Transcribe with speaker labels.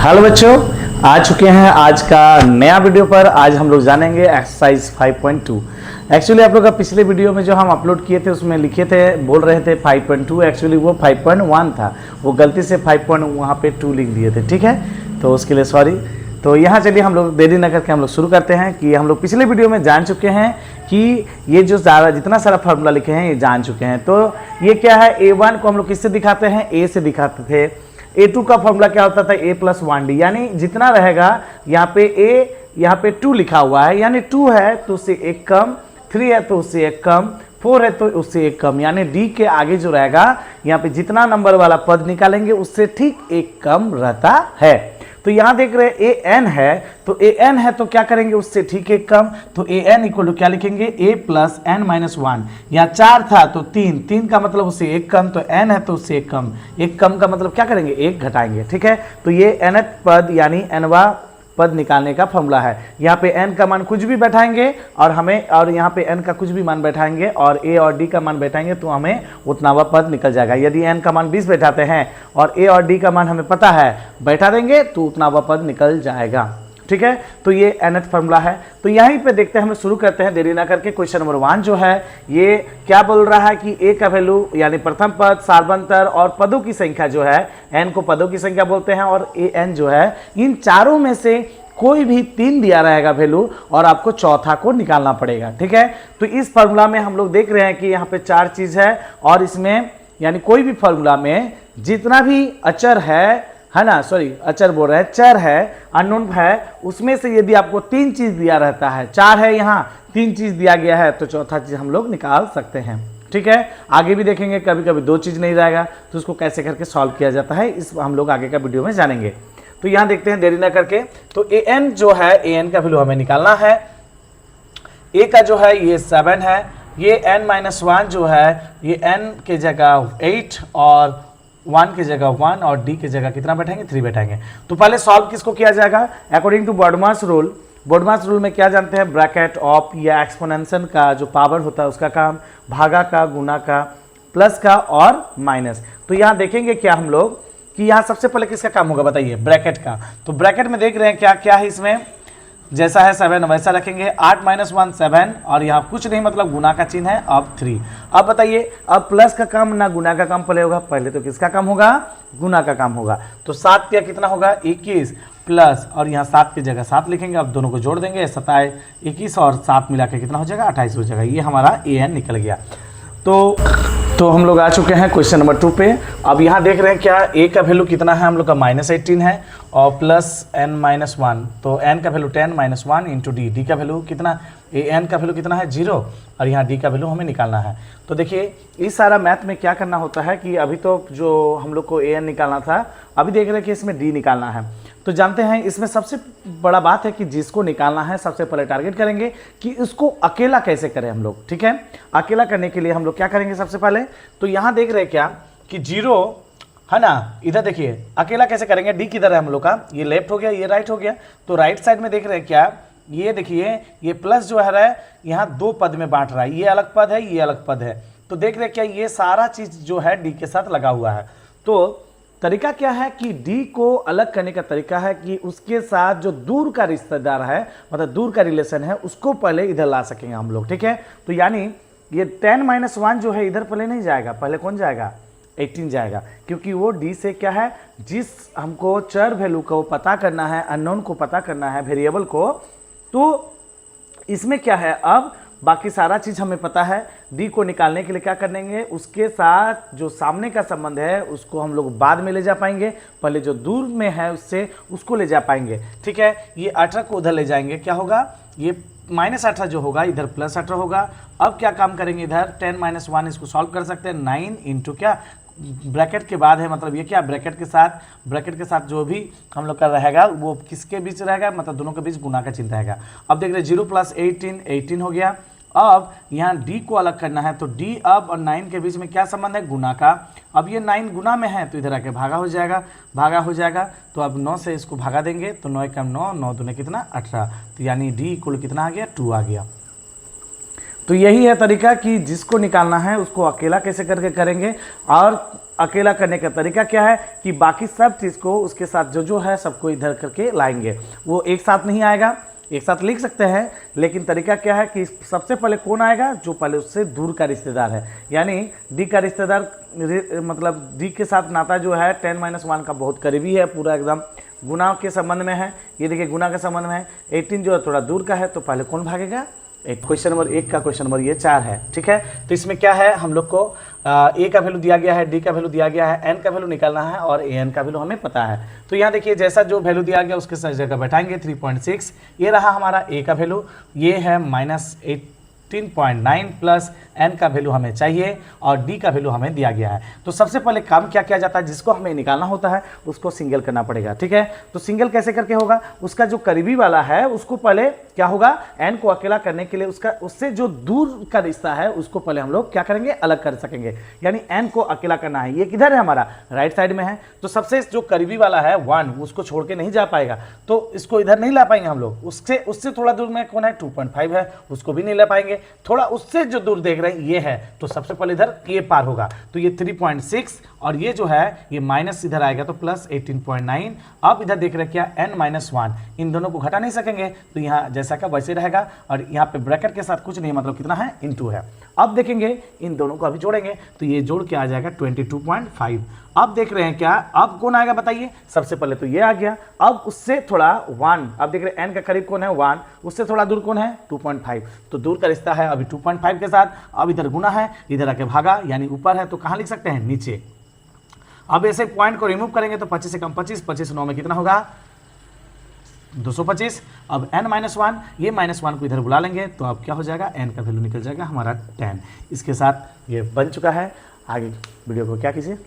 Speaker 1: Hello बच्चों, आ चुके हैं आज का नया वीडियो पर। आज हम लोग जानेंगे एक्सरसाइज 5.2। एक्चुअली आप लोग का पिछले वीडियो में जो हम अपलोड किए थे उसमें लिखे थे, बोल रहे थे 5.2, एक्चुअली वो 5.1 था। वो गलती से 5. वहाँ पे 2 लिख दिए थे, ठीक है, तो उसके लिए सॉरी। तो यहाँ चलिए हम लोग देरी न करके हम लोग शुरू करते हैं कि हम लोग पिछले वीडियो में जान चुके हैं कि ये जो जितना सारा फार्मूला लिखे हैं ये जान चुके हैं। तो ये क्या है, A1 को हम लोग किससे दिखाते हैं, A से दिखाते थे। A2 का फॉर्मूला क्या होता था, A+1D, यानी जितना रहेगा यहाँ पे A, यहाँ पे 2 लिखा हुआ है, यानी 2 है तो उससे एक कम, 3 है तो उससे एक कम, 4 है तो उससे एक कम, यानी D के आगे जो रहेगा यहाँ पे जितना नंबर वाला पद निकालेंगे उससे ठीक एक कम रहता है। तो यहाँ देख रहे हैं AN है, तो AN है तो क्या करेंगे, उससे ठीक एक कम, तो AN इक्वल टू क्या लिखेंगे, A+N-1। यहाँ 4 था तो 3 का मतलब उससे एक कम, तो N है तो उससे एक कम का मतलब क्या करेंगे, एक घटाएंगे, ठीक है। तो ये nth पद यानी nवा पद निकालने का फॉर्मूला है। यहाँ पे n का मान कुछ भी बैठाएंगे और यहाँ पे n का कुछ भी मान बैठाएंगे और a और d का मान बैठाएंगे तो हमें उतनावा पद निकल जाएगा। यदि n का मान 20 बैठाते हैं और a और d का मान हमें पता है, बैठा देंगे तो उतनावा पद निकल जाएगा, ठीक है। तो ये nth फॉर्मूला है। तो यहीं पे देखते हैं, हम शुरू करते हैं देरी ना करके। क्वेश्चन नंबर 1 जो है ये क्या बोल रहा है कि a का वैल्यू यानी प्रथम पद, सार्वंतर और पदों की संख्या जो है, n को पदों की संख्या बोलते हैं और an जो है, इन चारों में से कोई भी 3 दिया रहेगा वैल्यू और आपको चौथा को निकालना पड़ेगा, ठीक है। तो इस फॉर्मूला में हम लोग देख रहे हैं कि यहाँ पे 4 चीज है और इसमें यानी कोई भी फॉर्मूला में जितना भी अचर है ना, सॉरी अचर बोल रहे हैं, चर है, अननोन है, उसमें से यदि आपको 3 चीज दिया रहता है, 4 है यहाँ, 3 चीज दिया गया है तो चौथा चीज हम लोग निकाल सकते हैं, ठीक है। आगे भी देखेंगे कभी कभी 2 चीज नहीं रहेगा तो उसको कैसे करके सॉल्व किया जाता है, इस हम लोग आगे का वीडियो में जानेंगे। तो यहाँ देखते हैं देरी ना करके। तो AN जो है, AN का वैल्यू हमें निकालना है। A का जो है ये 7 है, ये N-1 जो है ये N के जगह 8 और 1 की जगह 1 और D की जगह कितना बैठाएंगे, 3 बैठाएंगे। तो पहले सॉल्व किसको किया जाएगा, according to BODMAS rule. BODMAS rule में क्या जानते हैं, ब्रैकेट ऑफ या एक्सपोनेंशियल का जो पावर होता है उसका काम, भागा का, गुना का, प्लस का और माइनस। तो यहाँ देखेंगे क्या हम लोग कि यहाँ सबसे पहले किसका काम होगा बताइए, ब्रैकेट का। तो ब्रैकेट में देख रहे हैं क्या क्या है, इसमें जैसा है 7 वैसा रखेंगे, 8 - 1 7 और यहाँ कुछ नहीं मतलब गुना का चिन्ह है, अब 3। अब बताइए, अब प्लस का काम ना गुना का काम पहले होगा, पहले तो किसका काम होगा, गुना का काम होगा। तो 7 का कितना होगा, 21 प्लस और यहाँ 7 की जगह 7 लिखेंगे, अब दोनों को जोड़ देंगे, 27 21 और 7 मिला के कितना हो जाएगा, 28 हो जाएगा। ये हमारा AN निकल गया। तो हम लोग आ चुके हैं क्वेश्चन नंबर 2 पे। अब यहाँ देख रहे हैं क्या, A का वैल्यू कितना है हम लोग का, -18 है और प्लस N-1, तो N का वैल्यू 10 - 1 इंटू D का वैल्यू कितना, AN का वैल्यू कितना है 0 और यहाँ D का वैल्यू हमें निकालना है। तो देखिए इस सारा मैथ में क्या करना होता है कि अभी तो जो हम लोग को AN निकालना था, अभी देख रहे हैं कि इसमें D निकालना है। तो जानते हैं इसमें सबसे बड़ा बात है कि जिसको निकालना है सबसे पहले टारगेट करेंगे कि इसको अकेला कैसे करें हम लोग, ठीक है। अकेला करने के लिए हम लोग क्या करेंगे सबसे पहले, तो यहाँ देख रहे हैं क्या कि 0 है ना, इधर देखिए अकेला कैसे करेंगे, D किधर है हम लोग का, ये लेफ्ट हो गया, ये राइट हो गया। तो राइट साइड में देख रहे हैं क्या, ये देखिए ये प्लस जो है यहाँ 2 पद में बांट रहा है, ये अलग पद है, ये अलग पद है। तो देख रहे हैं क्या, ये सारा चीज जो है D के साथ लगा हुआ है। तो तरीका क्या है कि D को अलग करने का तरीका है कि उसके साथ जो दूर का रिश्तेदार है, मतलब दूर का रिलेशन है, उसको पहले इधर ला सकेंगे हम लोग, ठीक है। तो यानी ये 10 - 1 जो है इधर पहले नहीं जाएगा, पहले कौन जाएगा, 18 जाएगा, क्योंकि वो D से क्या है, जिस हमको चर वैल्यू को पता करना है, अननोन को पता करना है, वेरिएबल को, तो इसमें क्या है, अब बाकी सारा चीज हमें पता है। D को निकालने के लिए क्या करेंगे, उसके साथ जो सामने का संबंध है उसको हम लोग बाद में ले जा पाएंगे, पहले जो दूर में है उससे उसको ले जा पाएंगे, ठीक है। ये 18 को उधर ले जाएंगे, क्या होगा, ये -18 जो होगा इधर +18 होगा। अब क्या काम करेंगे, इधर 10 - 1 इसको सॉल्व कर सकते हैं, 9 इंटू क्या, ब्रैकेट के बाद है, मतलब ये क्या, ब्रैकेट के साथ जो भी हम लोग का रहेगा वो किसके बीच रहेगा, मतलब दोनों के बीच गुना का चिन्ह रहेगा। अब देख रहे 0 + 18 हो गया। अब यहाँ D को अलग करना है, तो D अब और 9 के बीच में क्या संबंध है, गुना का। अब ये 9 गुना में है तो इधर आके भागा हो जाएगा। तो अब 9 से इसको भागा देंगे तो 9 × 9 9 दूने कितना, 18। तो यानी D इक्वल कितना आ गया, 2 आ गया। तो यही है तरीका कि जिसको निकालना है उसको अकेला कैसे करके करेंगे। और अकेला करने का तरीका क्या है कि बाकी सब चीज़ को उसके साथ जो जो है सबको इधर करके लाएंगे, वो एक साथ नहीं आएगा, एक साथ लिख सकते हैं, लेकिन तरीका क्या है कि सबसे पहले कौन आएगा, जो पहले उससे दूर का रिश्तेदार है, यानी डी का रिश्तेदार मतलब डी के साथ नाता जो है 10-1 का बहुत करीबी है, पूरा एकदम गुना के संबंध में है। ये देखिए गुना के संबंध में है। 18 जो है थोड़ा दूर का है, तो पहले कौन भागेगा, एक क्वेश्चन नंबर 1 का क्वेश्चन नंबर ये 4 है, ठीक है। तो इसमें क्या है, हम लोग को ए का वैल्यू दिया गया है, डी का वैल्यू दिया गया है, एन का वैल्यू निकालना है और ए एन का वैल्यू हमें पता है। तो यहाँ देखिए जैसा जो वैल्यू दिया गया उसके साथ जगह बैठाएंगे 3.6, ये रहा हमारा ए का वैल्यू, ये है -18.9 प्लस एन का वैल्यू हमें चाहिए और डी का वैल्यू हमें दिया गया है। तो सबसे पहले काम क्या किया जाता है, जिसको हमें निकालना होता है उसको सिंगल करना पड़ेगा, ठीक है। तो सिंगल कैसे करके होगा, उसका जो करीबी वाला है उसको पहले क्या होगा, एन को अकेला करने के लिए उससे जो दूर का रिश्ता है उसको पहले हम लोग क्या करेंगे, अलग कर सकेंगे, यानी एन को अकेला करना है। ये किधर है हमारा, राइट साइड में है, तो सबसे जो करीबी वाला है 1 उसको छोड़ के नहीं जा पाएगा, तो इसको इधर नहीं ला पाएंगे हम लोग। उससे थोड़ा दूर में कौन है, 2.5 है, उसको भी नहीं ला पाएंगे। थोड़ा उससे जो दूर देख रहे हैं ये है, तो सबसे पहले इधर ये पार होगा, तो ये 3.6 और ये जो है ये माइनस इधर आएगा तो प्लस 18.9। अब इधर देख रहे हैं क्या, n-1, इन दोनों को घटा नहीं सकेंगे, तो यहाँ जैसा का वैसे रहेगा और यहाँ पे ब्रैकेट के साथ कुछ नहीं, मतलब कितना है, इनटू है। अब देखेंगे इन दोनों को अभी जोड़ेंगे तो ये जोड़ के आ जाएगा 22.5। अब देख रहे हैं क्या, अब कौन आएगा बताइए, सबसे पहले तो ये आ गया, अब उससे थोड़ा 1, अब देख रहे हैं n का करीब कौन है 1, उससे थोड़ा दूर कौन है 2.5, तो दूर का रिश्ता है अभी 2.5 के साथ। अब इधर गुना है, इधर आके भागा, यानी ऊपर है, तो कहाँ लिख सकते हैं, नीचे। अब ऐसे पॉइंट को रिमूव करेंगे तो 25 से कम 25, 25 9 में कितना होगा, 225। अब n-1, ये -1 को इधर बुला लेंगे तो अब क्या हो जाएगा, n का वैल्यू निकल जाएगा हमारा 10। इसके साथ ये बन चुका है। आगे वीडियो को क्या कीजिए।